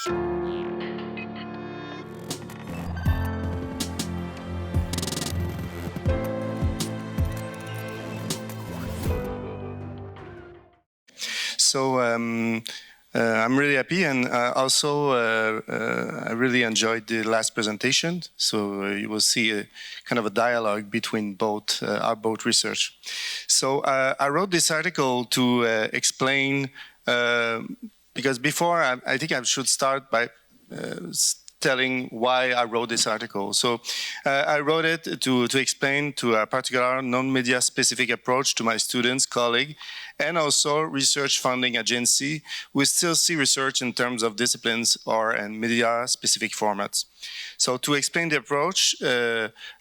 So I'm really happy, and also I really enjoyed the last presentation. So you will see a kind of a dialogue between both our both research. So I wrote this article to explain, because before I think I should start by telling why I wrote this article. So I wrote it to explain to a particular non-media specific approach to my students, colleague, and also research funding agency. We still see research in terms of disciplines or in media specific formats. So to explain the approach,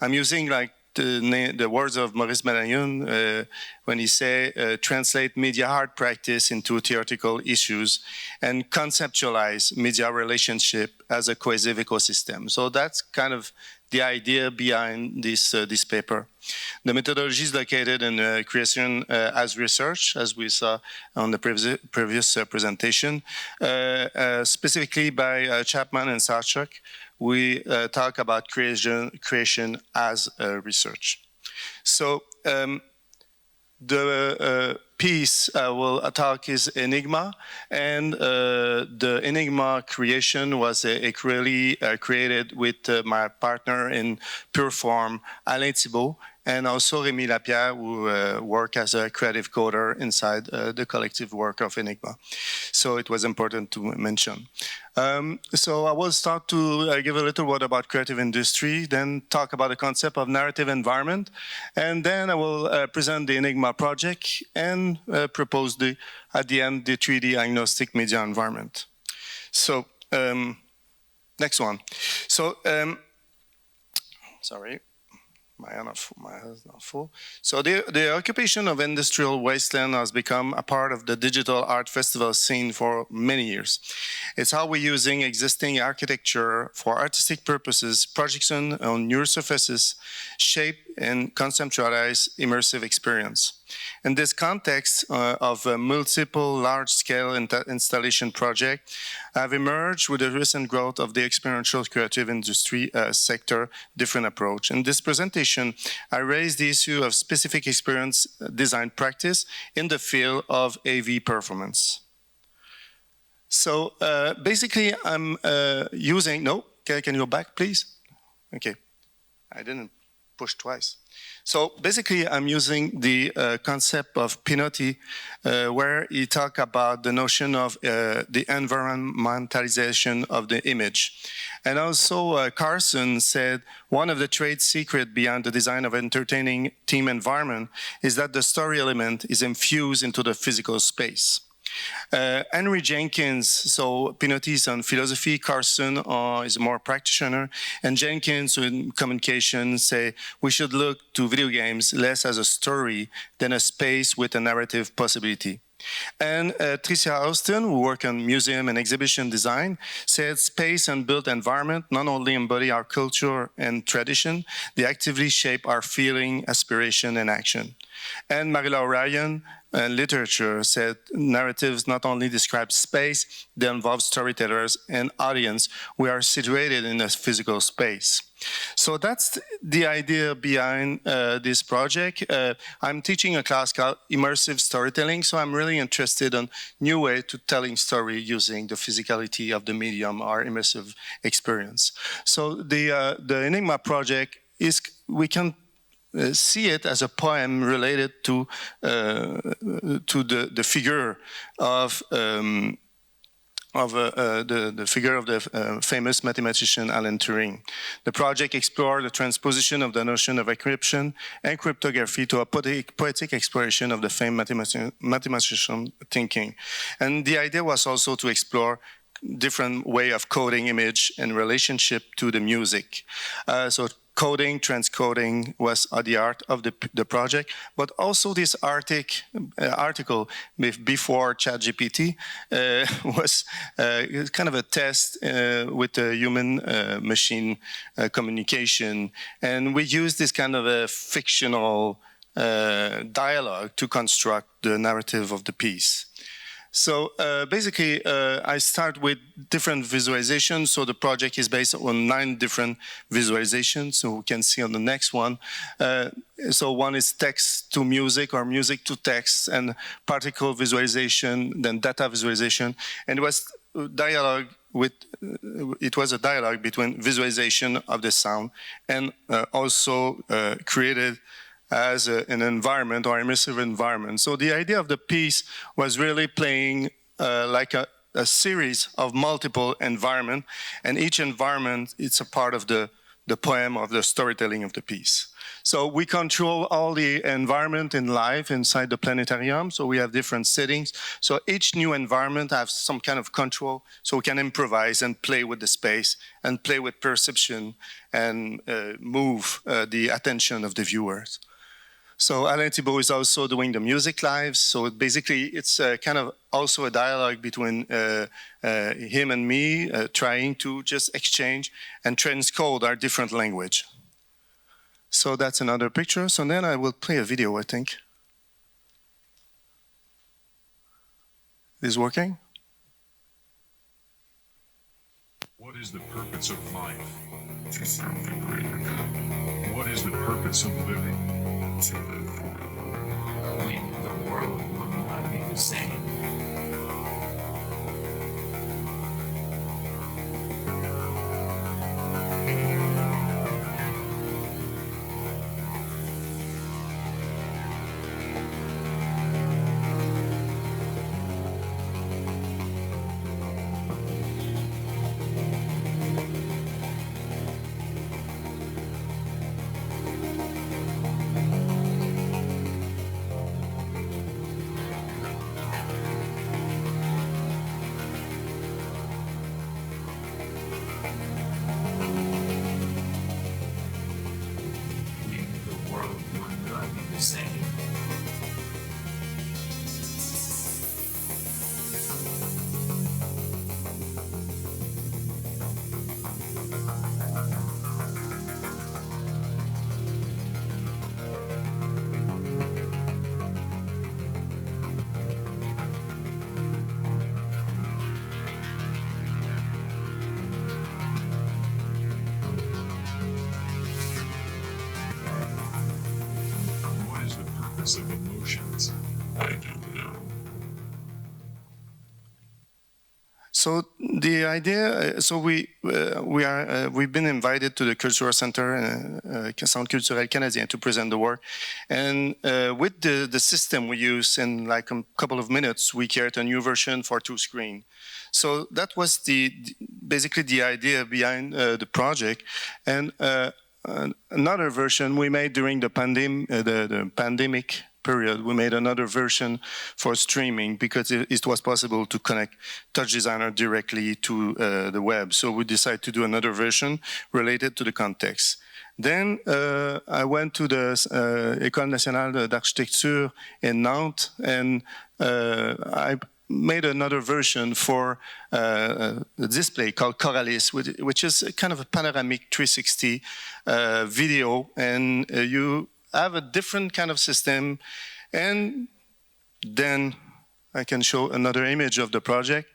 I'm using like the words of Maurice Manayon when he say translate media art practice into theoretical issues and conceptualize media relationship as a cohesive ecosystem. So that's kind of the idea behind this paper. The methodology is located in creation as research, as we saw on the previous presentation, specifically by Chapman and Sarchuk. We talk about creation as research. So the piece will talk is Enigma, and the Enigma creation was really created with my partner in pure form, Alain Thibault, and also Remi Lapierre, who work as a creative coder inside the collective work of Enigma. So it was important to mention. So I will start to give a little word about creative industry, then talk about the concept of narrative environment, and then I will present the Enigma project and propose at the end the 3D Agnostic Media Environment. So next one. So sorry. My hand is not full. So the occupation of industrial wasteland has become a part of the digital art festival scene for many years. It's how we're using existing architecture for artistic purposes, projection on new surfaces, shape and conceptualize immersive experience. In this context of multiple large-scale installation projects have emerged with the recent growth of the experiential creative industry sector different approach. In this presentation, I raised the issue of specific experience design practice in the field of AV performance. So basically, I'm using, no, can you go back, please? Okay, I didn't push twice. So basically, I'm using the concept of Pinotti, where he talked about the notion of the environmentalization of the image. And also Carson said one of the trade secrets behind the design of entertaining team environment is that the story element is infused into the physical space. Henry Jenkins, so Pinotti is on philosophy, Carson is more practitioner, and Jenkins in communication say we should look to video games less as a story than a space with a narrative possibility. And Tricia Austin, who works on museum and exhibition design, said space and built environment not only embody our culture and tradition, they actively shape our feeling, aspiration, and action. And Marilla Ryan, literature, said narratives not only describe space, they involve storytellers and audience who are situated in a physical space. So that's the idea behind this project. I'm teaching a class called Immersive Storytelling, so I'm really interested in new way to telling story using the physicality of the medium or immersive experience. So the Enigma project is, we can see it as a poem related to the figure of the figure of the famous mathematician Alan Turing. The project explored the transposition of the notion of encryption and cryptography to a poetic exploration of the famed mathematician thinking. And the idea was also to explore different way of coding image and relationship to the music. So coding, transcoding was the art of the project, but also this article before ChatGPT was kind of a test with the human-machine communication, and we used this kind of a fictional dialogue to construct the narrative of the piece. So basically, I start with different visualizations. So the project is based on 9 different visualizations. So we can see on the next one. So one is text to music or music to text, and particle visualization, then data visualization. And it was dialogue with, it was a dialogue between visualization of the sound and also created as an environment or immersive environment. So the idea of the piece was really playing like a series of multiple environments, and each environment, it's a part of the poem, of the storytelling of the piece. So we control all the environment in life inside the planetarium, so we have different settings. So each new environment has some kind of control, so we can improvise and play with the space and play with perception and move the attention of the viewers. So Alain Thibault is also doing the music live. So basically, it's kind of also a dialogue between him and me, trying to just exchange and transcode our different language. So that's another picture. So then I will play a video, I think. Is working? What is the purpose of life? To serve the greater good. What is the purpose of living? To live for the Lord. The world will not be the same. Of emotions, I don't know. So the idea, so we've been invited to the Cultural Center, Centre Culturel Canadien, to present the work, and with the system we use, in like a couple of minutes, we create a new version for 2 screens. So that was basically the idea behind the project, and another version we made during the pandemic period. We made another version for streaming because it was possible to connect Touch Designer directly to the web. So we decided to do another version related to the context. Then I went to the École Nationale d'Architecture in Nantes, and I made another version for the display called Choralis, which is kind of a panoramic 360 video, and you have a different kind of system. And then I can show another image of the project.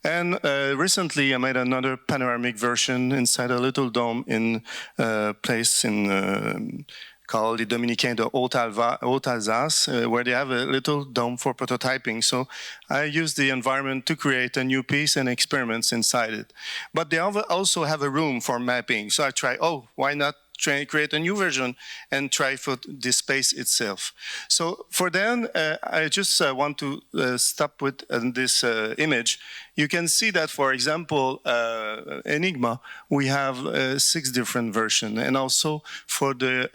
And recently I made another panoramic version inside a little dome in a place in called the Dominicain de Haute-Alsace, where they have a little dome for prototyping. So I used the environment to create a new piece and experiments inside it. But they also have a room for mapping. So I tried, why not create a new version and try for the space itself. So for then, I just want to stop with this image. You can see that, for example, Enigma, we have 6 different versions. And also for the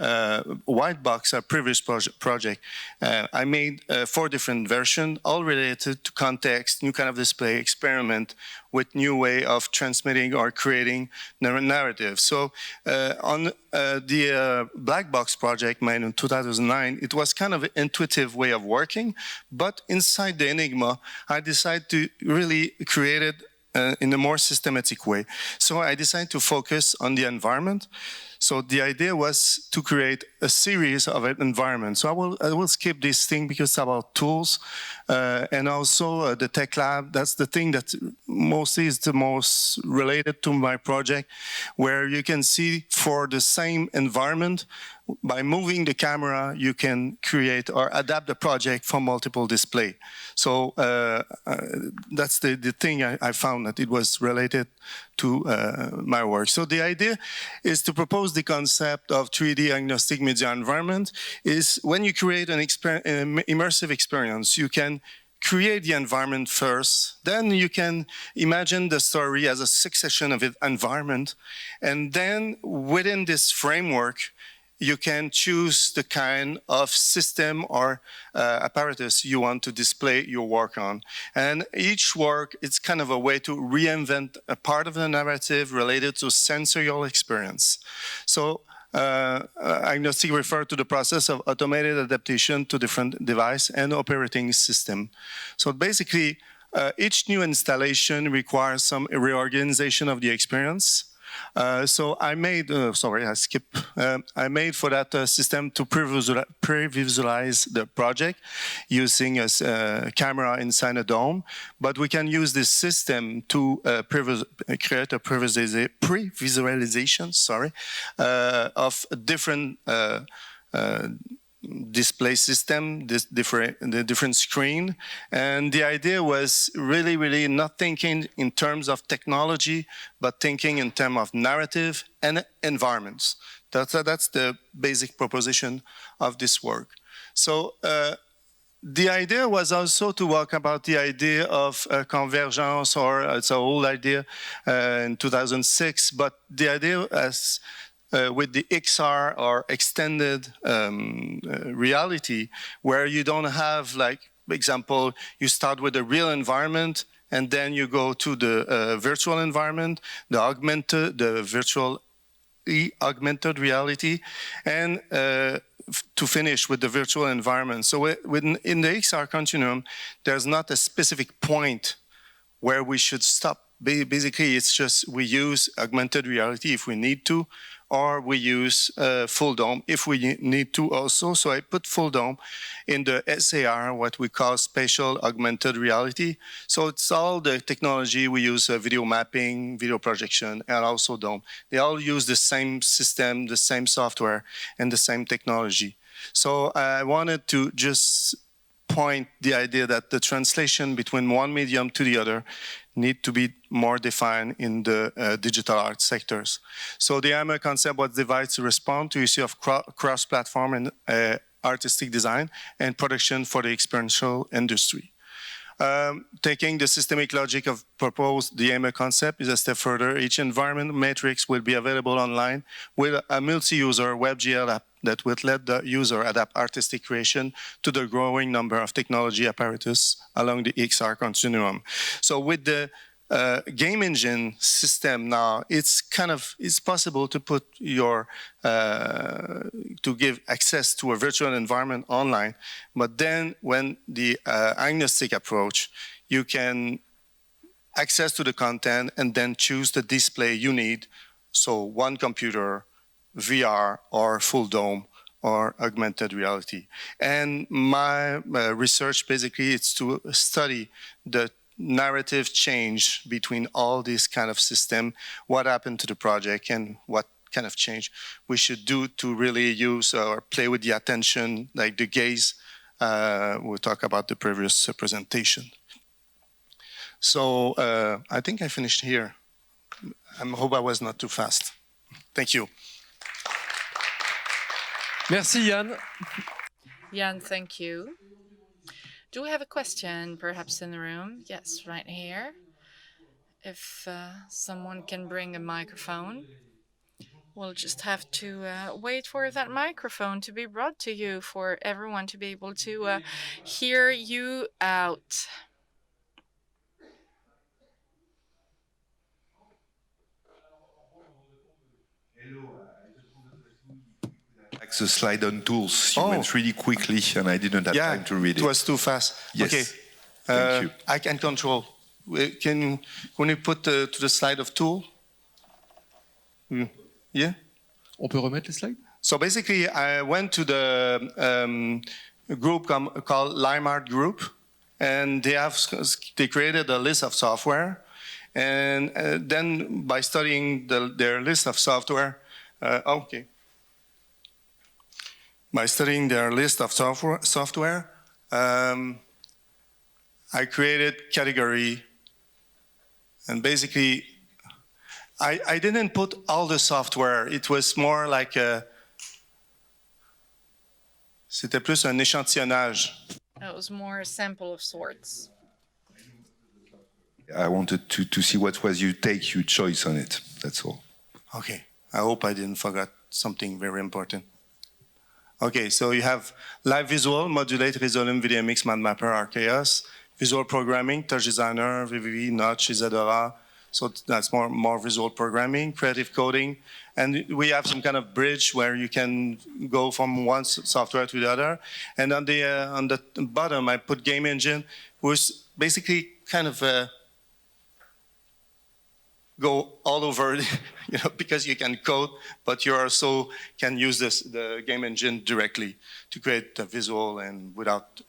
white box, our previous project, I made 4 different versions, all related to context, new kind of display, experiment with new way of transmitting or creating narrative. So on the black box project made in 2009, it was kind of an intuitive way of working, but inside the Enigma, I decided to really create it in a more systematic way. So I decided to focus on the environment. So the idea was to create a series of environments. So I will skip this thing because it's about tools and also the tech lab. That's the thing that mostly is the most related to my project, where you can see for the same environment, by moving the camera, you can create or adapt the project for multiple display. So that's the thing I found, that it was related to my work. So the idea is to propose the concept of 3D agnostic media environment. Is when you create an immersive experience, you can create the environment first, then you can imagine the story as a succession of environment, and then within this framework, you can choose the kind of system or apparatus you want to display your work on. And each work, it's kind of a way to reinvent a part of the narrative related to sensorial experience. So agnostic refers to the process of automated adaptation to different device and operating system. So basically, each new installation requires some reorganization of the experience. So I made, sorry, I skipped. I made for that system to pre-visualize the project using a camera inside a dome. But we can use this system to create a pre-visualization, of different display system, the different screen. And the idea was really not thinking in terms of technology, but thinking in terms of narrative and environments. That's the basic proposition of this work. So the idea was also to talk about the idea of convergence, or it's an old idea in 2006, but the idea as with the XR or extended reality, where you don't have, like, for example, you start with a real environment and then you go to the virtual environment, the virtual augmented reality, and to finish with the virtual environment. So in the XR continuum, there's not a specific point where we should stop. Basically, it's just we use augmented reality if we need to, or we use full dome if we need to also. So I put full dome in the SAR, what we call spatial augmented reality. So it's all the technology we use, video mapping, video projection, and also dome. They all use the same system, the same software, and the same technology. So I wanted to just point the idea that the translation between one medium to the other need to be more defined in the digital art sectors. So the AME concept was devised to respond to issue of cross-platform and artistic design and production for the experiential industry. Taking the systemic logic of proposed the AME concept is a step further. Each environment matrix will be available online with a multi-user WebGL app that will let the user adapt artistic creation to the growing number of technology apparatus along the XR continuum. So with the game engine system now, it's possible to put your, to give access to a virtual environment online, but then when the agnostic approach, you can access to the content and then choose the display you need. So one computer, VR, or full dome, or augmented reality. And my research basically is to study the narrative change between all these kind of system, what happened to the project, and what kind of change we should do to really use or play with the attention, like the gaze. We'll talk about the previous presentation. So I think I finished here. I hope I was not too fast. Thank you. Merci, Yann. Jan, thank you. Do we have a question perhaps in the room? Yes, right here. If someone can bring a microphone. We'll just have to wait for that microphone to be brought to you for everyone to be able to hear you out. The slide on tools. You went really quickly, and I didn't have time to read it. It was too fast. Yes. Okay. Thank you. I can control. Can you put to the slide of tool? Yeah? On peut remettre les slides? So basically, I went to the group called Limart Group, and they created a list of software. And then by studying their list of software, by studying their list of software, I created category. And basically, I didn't put all the software. It was more like c'était plus un échantillonnage. It was more a sample of sorts. I wanted to see what was your take, your choice on it. That's all. Okay, I hope I didn't forget something very important. Okay, so you have live visual, modulate, resolve, video mix, mad mapper, Archaeos, visual programming, touch designer, VVV, Notch, Isadora. So that's more visual programming, creative coding. And we have some kind of bridge where you can go from one software to the other. And on the bottom, I put game engine, which basically kind of go all over, because you can code, but you also can use the game engine directly to create the visual and without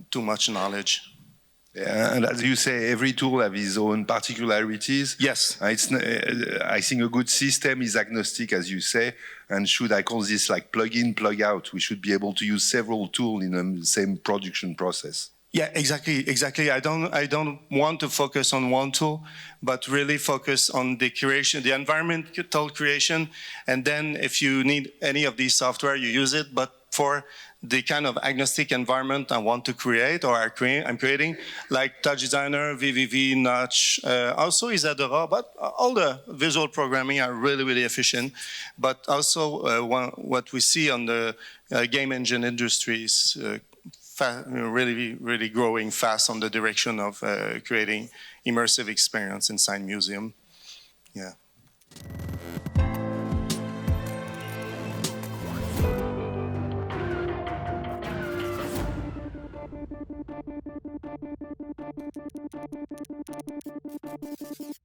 too much knowledge. Yeah, and as you say, every tool has its own particularities. Yes. I think a good system is agnostic, as you say, and should I call this like plug in, plug out? We should be able to use several tools in the same production process. Yeah, exactly. I don't want to focus on one tool, but really focus on the creation, the environmental creation, and then if you need any of these software, you use it. But for the kind of agnostic environment I want to create, or I'm creating, like Touch Designer, VVV, Notch, also Isadora, but all the visual programming are really, really efficient. But also what we see on the game engine industry is really, really growing fast on the direction of creating immersive experience inside museum. Yeah.